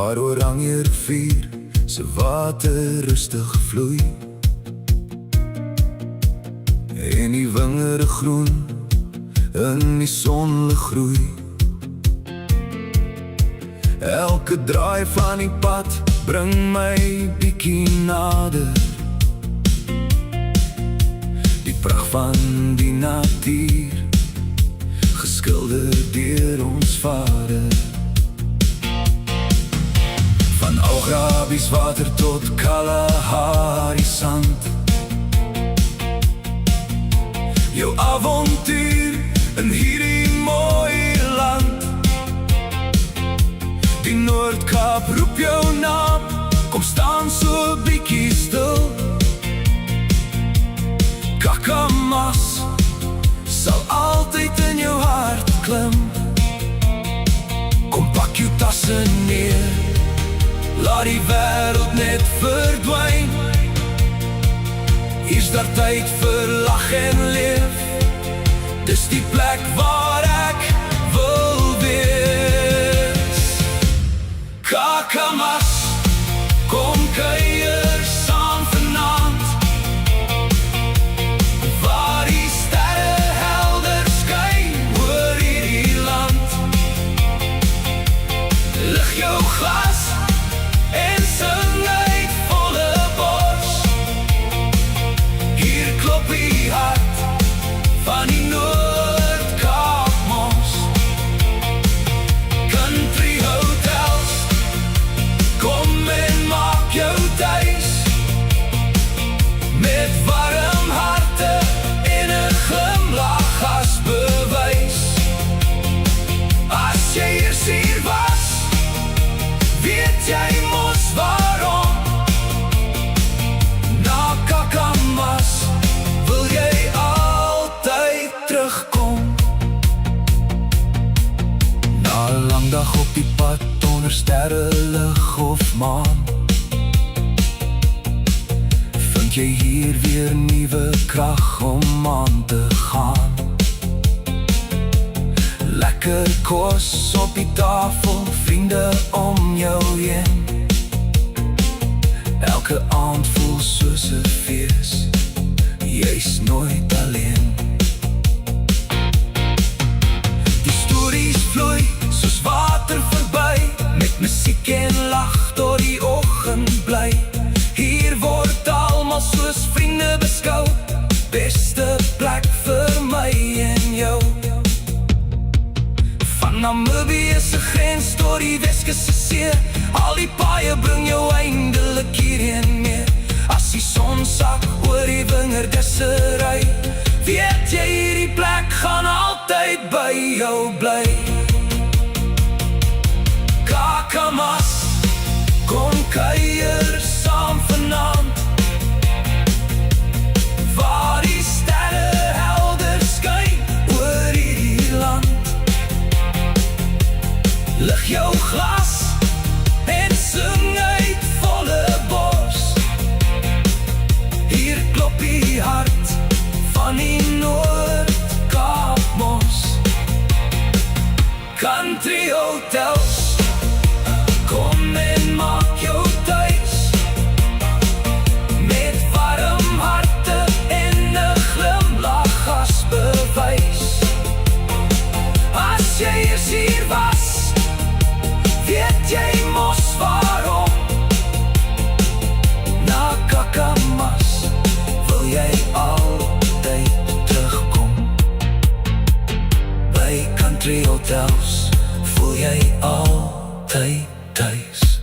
waar Oranje rivier se water rustig vloei en die wingerde groen in die sonlig groei. Elke draai van die pad bring my bietjie nader. Die pracht van die natuur, geskilder deur ons Vader. Van Augrabies water tot Kalahari sand, jou avontuur in hierdie mooie land. Die Noord-Kaap roep jou naam, kom staan so bietjie stil. Kakamas sal altyd in jou hart klim. Kom pak jou tasse neer, laat die wêreld net verdwyn. Hier's daar tyd vir lag en leef, dis die plek waar ek wil wees. Kakamas, kom kuier saam vanaand, waar die sterre helder skyn oor hierdie land. Lig jou glas en sing uit volle bors. Hier klop die hart van die Noord-Kaap mos. Country hotels, kom en maak jou tuis, met warm harte en 'n glimlach as bewys. As jy eers hier was, weet jy mos waarom. Na Kakamas wil jy altyd terugkom. Na 'n lang dag op die pad onder sterrelig of maan, vind jy hier weer nuwe krag om aan te gaan. Lekker kos op die tafel, vriende om jou heen. Elke aand voel soos 'n fees, jy's nooit alleen. Die stories vloei soos water verby, met musiek en lag tot die oggend bly. Hier word almal soos vriende beskou, beste plek vir my en jou. Van Namibië se grens tot die Weskus se see, al die paaie bring jou eindelik hierheen meer. As die son sak oor die wingerdessery, weet jy hierdie plek gaan altyd by jou bly. Kakamas, kom kuier saam vanaand, waar die sterre helder skyn oor hierdie land. Lig jou glas en sing uit volle bors. Hier klop die hart van die Noord-Kaap mos. Country hotels, kom en maak jou tuis, met warm harte en 'n glimlach as bewys. As jy eers hier was, weet jy mos waarom. Na Kakamas wil jy altyd terugkom. By Country hotels voel jy altyd thuis.